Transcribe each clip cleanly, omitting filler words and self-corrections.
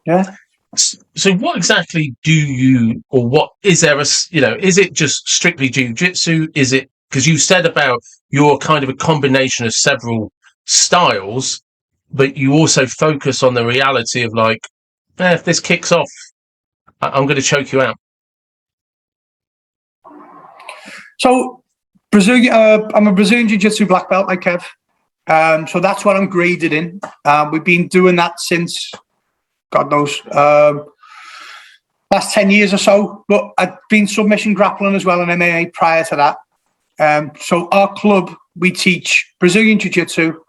Yeah. So what exactly do you, or what is there is it just strictly jiu-jitsu? Is it, because you said about you're kind of a combination of several styles, but you also focus on the reality of like, if this kicks off, I'm going to choke you out. So Brazilian, I'm a Brazilian Jiu-Jitsu black belt, like Kev. So that's what I'm graded in. We've been doing that since, God knows, last 10 years or so. But I've been submission grappling as well in MMA prior to that. So our club, we teach Brazilian Jiu-Jitsu,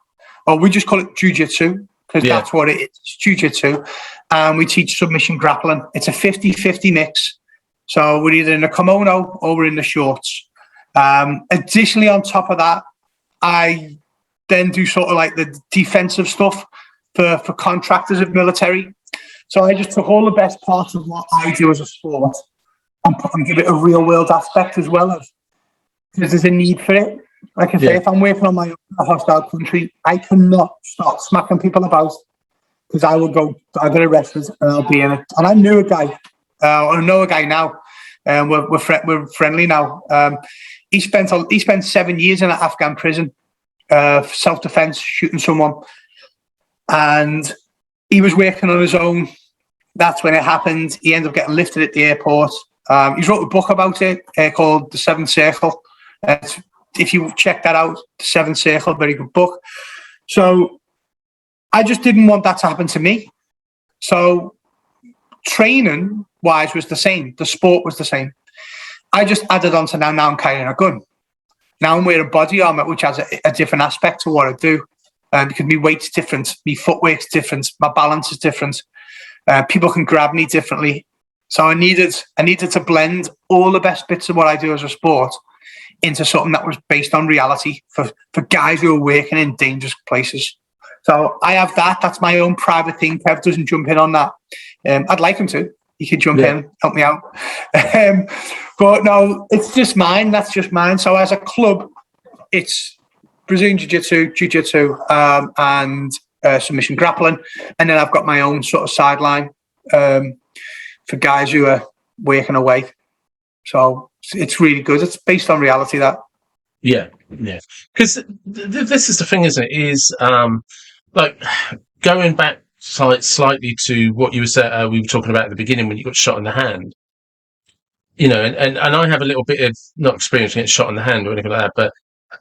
or we just call it Jiu-Jitsu, because that's what it is, it's Jiu-Jitsu. And we teach submission grappling. It's a 50-50 mix. So we're either in a kimono or we're in the shorts. Additionally, on top of that, I then do sort of like the defensive stuff for contractors of military. So I just took all the best parts of what I do as a sport and give it a real world aspect as well, as because there's a need for it. Like I say, if I'm working on my own in a hostile country, I cannot start smacking people about, because I get arrested and I'll be in it. And I knew a guy, I know a guy now, and we're friendly now. He spent 7 years in an Afghan prison, self-defense, shooting someone, and he was working on his own. That's when it happened. He ended up getting lifted at the airport. He's wrote a book about it called The Seventh Circle. If you check that out, The Seventh Circle, very good book. So I just didn't want that to happen to me. So training wise was the same. The sport was the same. I just added on to now I'm carrying a gun. Now I'm wearing body armor, which has a different aspect to what I do. Because my weight's different, my footwork's different, my balance is different. People can grab me differently. So I needed to blend all the best bits of what I do as a sport into something that was based on reality for guys who are working in dangerous places. So I have that. That's my own private thing. Kev doesn't jump in on that. I'd like him to. He could jump in, help me out. But no, it's just mine. That's just mine. So as a club, it's Brazilian Jiu-Jitsu, and submission grappling. And then I've got my own sort of sideline for guys who are working away. So it's really good. It's based on reality, that. Yeah. Because this is the thing, isn't it? Is like going back slightly to what you were we were talking about at the beginning when you got shot in the hand. You know, and I have a little bit of not experience getting shot in the hand or anything like that, but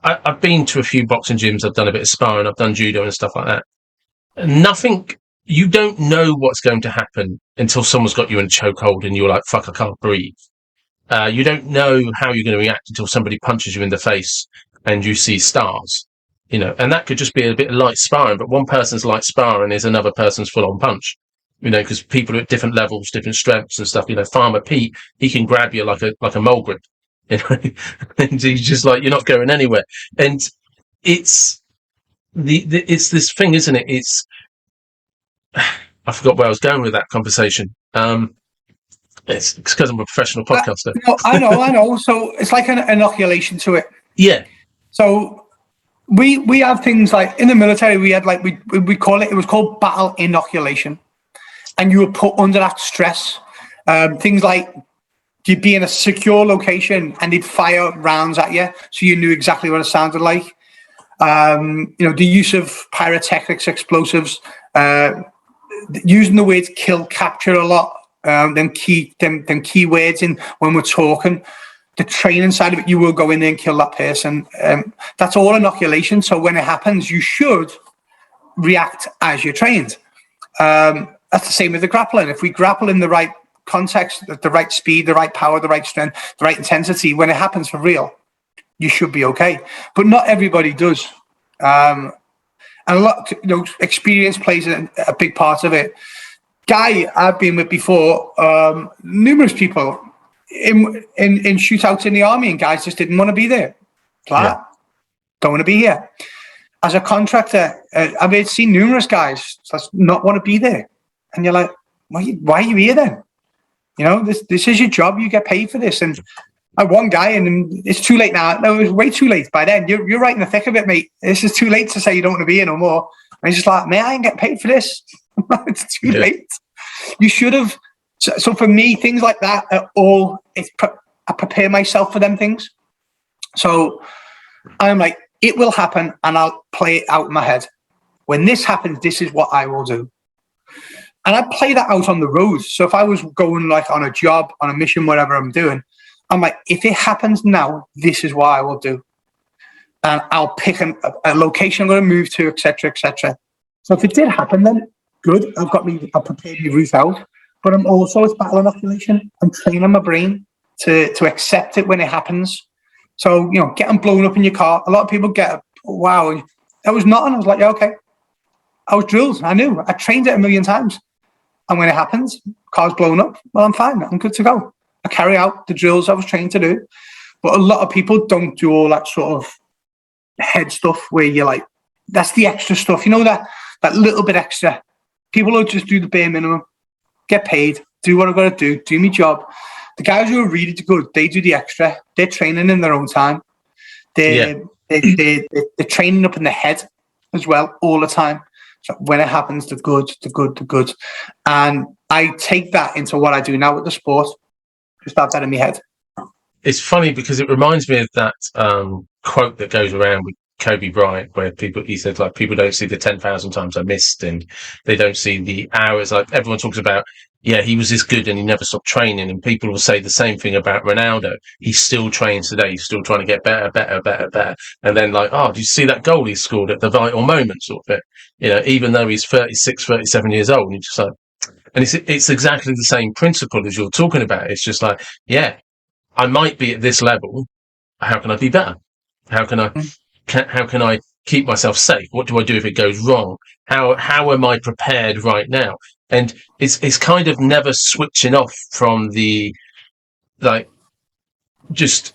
I've been to a few boxing gyms. I've done a bit of sparring. I've done judo and stuff like that. Nothing. You don't know what's going to happen until someone's got you in a chokehold and you're like, "Fuck, I can't breathe." You don't know how you're going to react until somebody punches you in the face and you see stars. You know, and that could just be a bit of light sparring, but one person's light sparring is another person's full-on punch. You know, because people are at different levels, different strengths and stuff. You know, Farmer Pete, he can grab you like a mole grip. You know, and he's just like, you're not going anywhere. And it's it's this thing, isn't it? It's I forgot where I was going with that conversation. It's because I'm a professional podcaster. No, I know. So it's like an inoculation to it. Yeah. So we have things like in the military. We had we call it. It was called battle inoculation, and you were put under that stress. Things like you'd be in a secure location and they'd fire rounds at you, so you knew exactly what it sounded like. You know, the use of pyrotechnics, explosives, using the words kill, capture a lot. Them key words in when we're talking. The training side of it, you will go in there and kill that person. That's all inoculation. So when it happens, you should react as you're trained. That's the same with the grappling. If we grapple in the right context, the right speed, the right power, the right strength, the right intensity, when it happens for real, you should be okay. But not everybody does. And a lot, experience plays a big part of it. Guy I've been with before, numerous people in shootouts in the army, and guys just didn't want to be there. Don't want to be here. As a contractor, I've seen numerous guys just not want to be there, and you're like, why are you here then? You know, this is your job. You get paid for this. And I had one guy, and it's too late now. No, it was way too late by then. You're right in the thick of it, mate. This is too late to say you don't want to be here no more. And he's just like, man, I ain't getting paid for this. It's too late. You should have. So for me, things like that are all. I prepare myself for them things. So I'm like, it will happen, and I'll play it out in my head. When this happens, this is what I will do. And I play that out on the road. So if I was going like on a job, on a mission, whatever I'm doing, I'm like, if it happens now, this is what I will do. And I'll pick a location I'm going to move to, etc., etc. So if it did happen, then good. I've prepared my route out. But it's battle inoculation. I'm training my brain to accept it when it happens. So, getting blown up in your car. A lot of people get, wow, that was nothing. I was like, yeah, okay. I was drilled. I knew. I trained it a million times. And when it happens, car's blown up, well, I'm fine. I'm good to go. I carry out the drills I was trained to do. But a lot of people don't do all that sort of head stuff where you're like, that's the extra stuff. That little bit extra. People will just do the bare minimum, get paid, do what I've got to do my job. The guys who are really good, they do the extra. They're training in their own time. They're training up in the head as well all the time. So when it happens, the good. And I take that into what I do now with the sport. Just have that in my head. It's funny because it reminds me of that quote that goes around with Kobe Bryant, where he said, like, people don't see the 10,000 times I missed, and they don't see the hours. Like, everyone talks about, yeah, he was this good and he never stopped training. And people will say the same thing about Ronaldo. He still trains today. He's still trying to get better. And then, like, oh, did you see that goal he scored at the vital moment, sort of it? Even though he's 36, 37 years old, and you're just like, and it's exactly the same principle as you're talking about. It's just like, yeah, I might be at this level. How can I be better? How can I keep myself safe? What do I do if it goes wrong? How am I prepared right now? And it's kind of never switching off from the, like, just,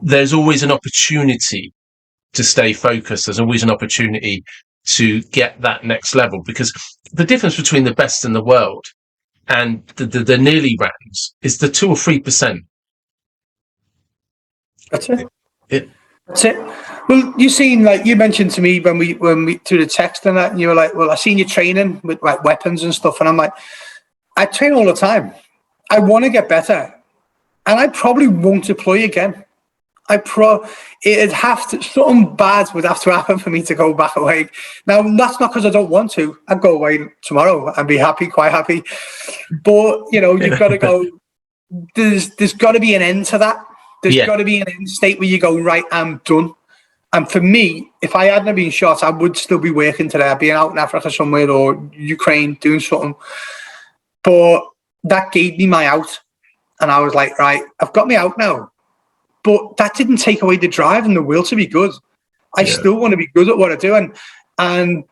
there's always an opportunity to stay focused. There's always an opportunity to get that next level, because the difference between the best in the world and the nearly rans is the 2 or 3%. That's it. That's it. Well, you seen, like you mentioned to me when we through the text and that, and you were like, well, I seen you training with like weapons and stuff, and I'm like, I train all the time. I want to get better, and I probably won't deploy again. Something bad would have to happen for me to go back away. Now, that's not because I don't want to. I'd go away tomorrow and be happy, quite happy. But you've got to go. There's got to be an end to that. There's got to be an end state where you go, right, I'm done. And for me, if I hadn't been shot, I would still be working today. I'd be out in Africa somewhere or Ukraine doing something. But that gave me my out. And I was like, right, I've got me out now. But that didn't take away the drive and the will to be good. I still want to be good at what I do. And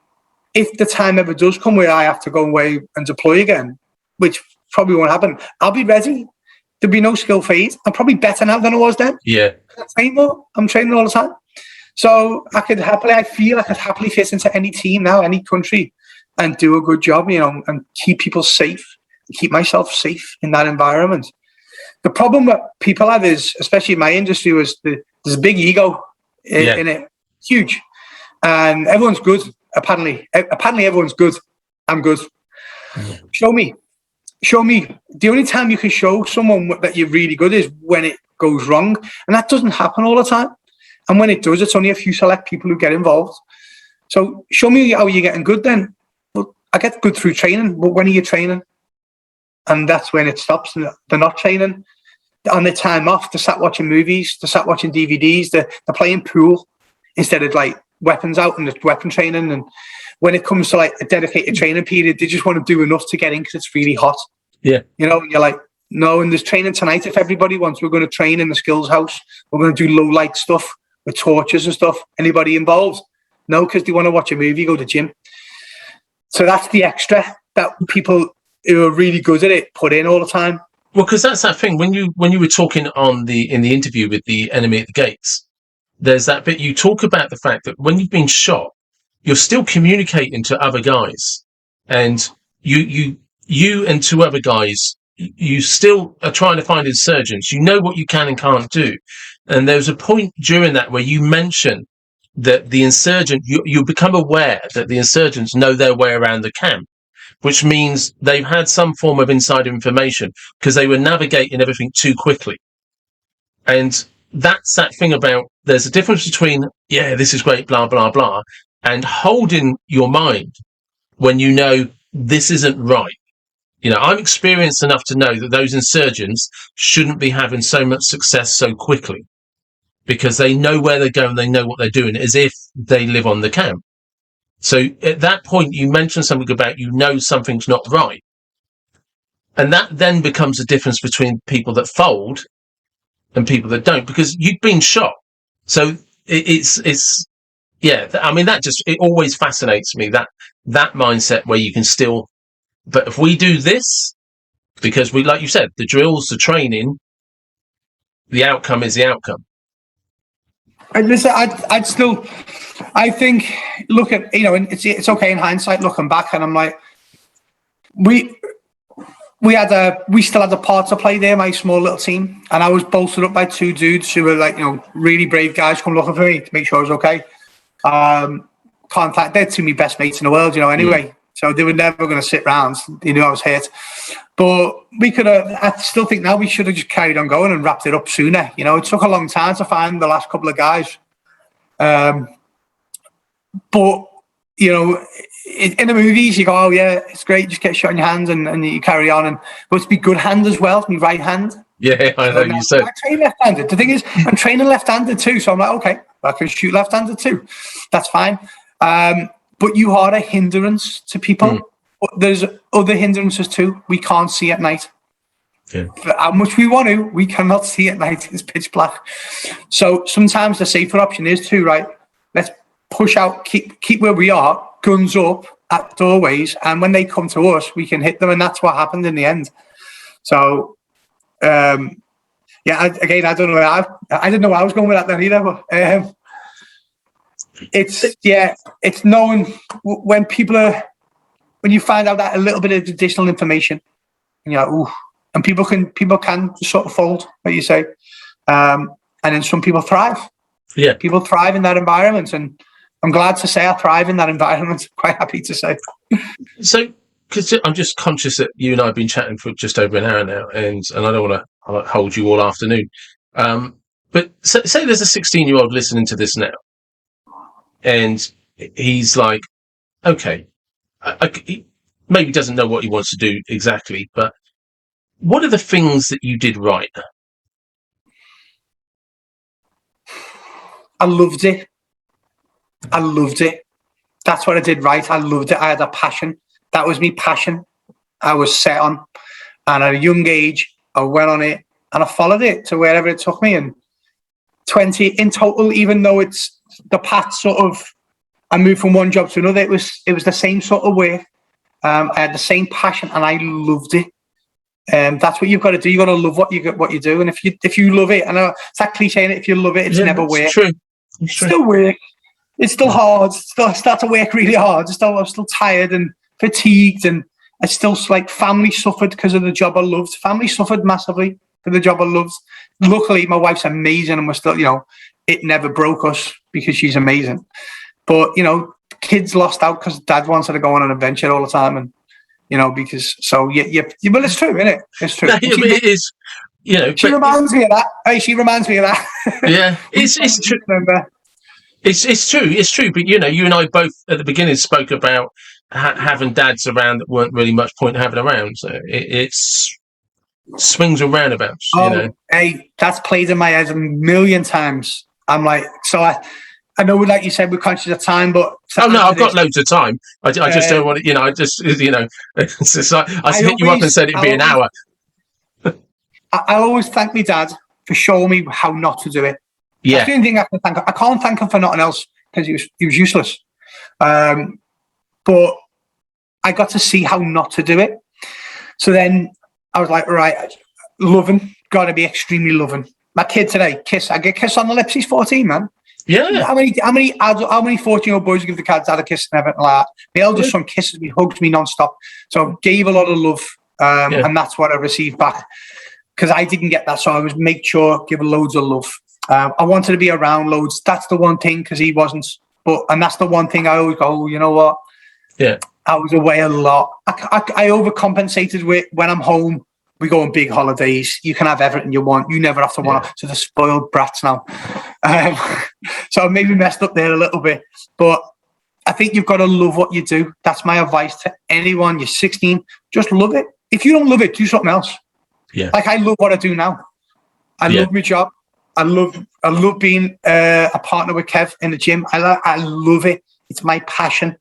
if the time ever does come where I have to go away and deploy again, which probably won't happen, I'll be ready. There'll be no skill fade. I'm probably better now than I was then. Yeah. I'm training all the time. So I feel I could happily fit into any team now, any country, and do a good job, and keep people safe, keep myself safe in that environment. The problem that people have is, especially in my industry, was there's a big ego in it, huge, and everyone's good. Apparently everyone's good. I'm good. Show me. The only time you can show someone that you're really good is when it goes wrong, and that doesn't happen all the time. And when it does, it's only a few select people who get involved. So show me how you're getting good then. Well, I get good through training, but when are you training? And that's when it stops. They're not training. On their time off, they sat watching movies, they sat watching DVDs, they're playing pool instead of like weapons out and weapon training. And when it comes to like a dedicated training period, they just want to do enough to get in because it's really hot. Yeah. And you're like, no, and there's training tonight. If everybody wants, we're going to train in the skills house. We're going to do low light stuff with torches and stuff. Anybody involved? No, because they want to watch a movie, go to the gym. So that's the extra that people who are really good at it put in all the time. Well, because that's that thing when you were talking in the interview with the enemy at the gates, there's that bit you talk about the fact that when you've been shot, you're still communicating to other guys, and you and two other guys, you still are trying to find insurgents. You know what you can and can't do, and there's a point during that where you mention that the insurgent, you become aware that the insurgents know their way around the camp. which means they've had some form of inside information because they were navigating everything too quickly. And that's that thing about, there's a difference between, yeah, this is great, blah, blah, blah, and holding your mind when you know this isn't right. I'm experienced enough to know that those insurgents shouldn't be having so much success so quickly, because they know where they're going, they know what they're doing, as if they live on the camp. So at that point, you mention something about, something's not right. And that then becomes a difference between people that fold and people that don't, because you've been shot. So it's yeah, I mean, it always fascinates me, that mindset where you can still, but if we do this, because we, like you said, the drills, the training, the outcome is the outcome. And listen, I think, look at, it's okay in hindsight looking back, and I'm like, we still had a part to play there, my small little team, and I was bolstered up by two dudes who were like, really brave guys, come looking for me to make sure I was okay. They're two of my best mates in the world, anyway. So they were never going to sit round. They knew I was hurt. But I still think now we should have just carried on going and wrapped it up sooner. It took a long time to find the last couple of guys. But, in the movies, you go, oh, yeah, it's great, just get shot in your hands and you carry on. But it's be good hand as well, my right hand. Yeah, I know, you said. I train left-handed. The thing is, I'm training left-handed too. So I'm like, okay, I can shoot left-handed too. That's fine. But you are a hindrance to people. But there's other hindrances too. We can't see at night. Yeah. But how much we want to, we cannot see at night. It's pitch black. So sometimes the safer option is to, right, let's push out, keep where we are, guns up at doorways, and when they come to us, we can hit them, and that's what happened in the end. So, I don't know. I didn't know where I was going with that then either. But it's knowing when when you find out that a little bit of additional information, and you're like, ooh, and people can sort of fold, what you say, and then some people thrive. Yeah, people thrive in that environment, and I'm glad to say I thrive in that environment. Quite happy to say. So, because I'm just conscious that you and I have been chatting for just over an hour now, and I don't want to hold you all afternoon. But say there's a 16-year-old listening to this now, and he's like, okay, he maybe doesn't know what he wants to do exactly, but what are the things that you did right? I loved it. That's what I did right. I loved it. I had a passion. That was me passion. I was set on. And at a young age, I went on it and I followed it to wherever it took me. And 20 in total, even though it's the path sort of, I moved from one job to another. It was the same sort of work. I had the same passion and I loved it. That's what you've got to do. You've got to love what you do. And if you love it, I know it's that cliche, if you love it, it's never work. True. It's still work. It's still hard. I start to work really hard. I'm still tired and fatigued, and I still, like, family suffered because of the job I loved. Family suffered massively for the job I loved. Luckily, my wife's amazing, and we're still, it never broke us because she's amazing. But, kids lost out because dad wanted to go on an adventure all the time, and because well, it's true, isn't it? It's true. It is. She reminds me of that. Hey, she reminds me of that. Yeah, it's true. Remember. It's true. But you and I both at the beginning spoke about having dads around that weren't really much point having around. So it's swings and roundabouts. Hey, that's played in my head a million times. I'm like, so I know, like you said, we're conscious of time, but I've got loads of time. I just don't want to. I just it's like, I hit you up and said it'd be an hour. I'll always thank my dad for showing me how not to do it. Yeah. That's the only thing I can thank him. I can't thank him for nothing else because he was useless. But I got to see how not to do it. So then I was like, right, loving, got to be extremely loving. My kid today, I get kissed on the lips. He's 14, man. Yeah. How many 14-year-old boys give the dad a kiss and everything like that? My eldest son kisses me, hugs me non-stop. So I gave a lot of love, and that's what I received back. Because I didn't get that, so I was make sure give loads of love. I wanted to be around loads. That's the one thing, because he wasn't. And that's the one thing I always go, you know what? Yeah. I was away a lot. I overcompensated with when I'm home. We go on big holidays. You can have everything you want. You never have to want to. So the spoiled brats now. So I maybe messed up there a little bit. But I think you've got to love what you do. That's my advice to anyone. You're 16. Just love it. If you don't love it, do something else. Yeah. Like I love what I do now. I love my job. I love being a partner with Kev in the gym. I love it. It's my passion.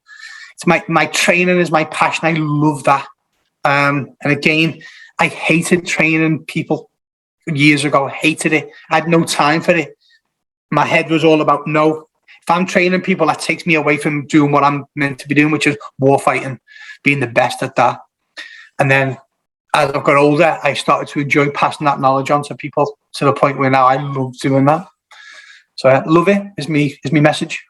It's my training is my passion. I love that. And again, I hated training people years ago. I hated it. I had no time for it. My head was all about no. If I'm training people, that takes me away from doing what I'm meant to be doing, which is war fighting, being the best at that. And then as I've got older, I started to enjoy passing that knowledge on to people to the point where now I love doing that. So love it is me message.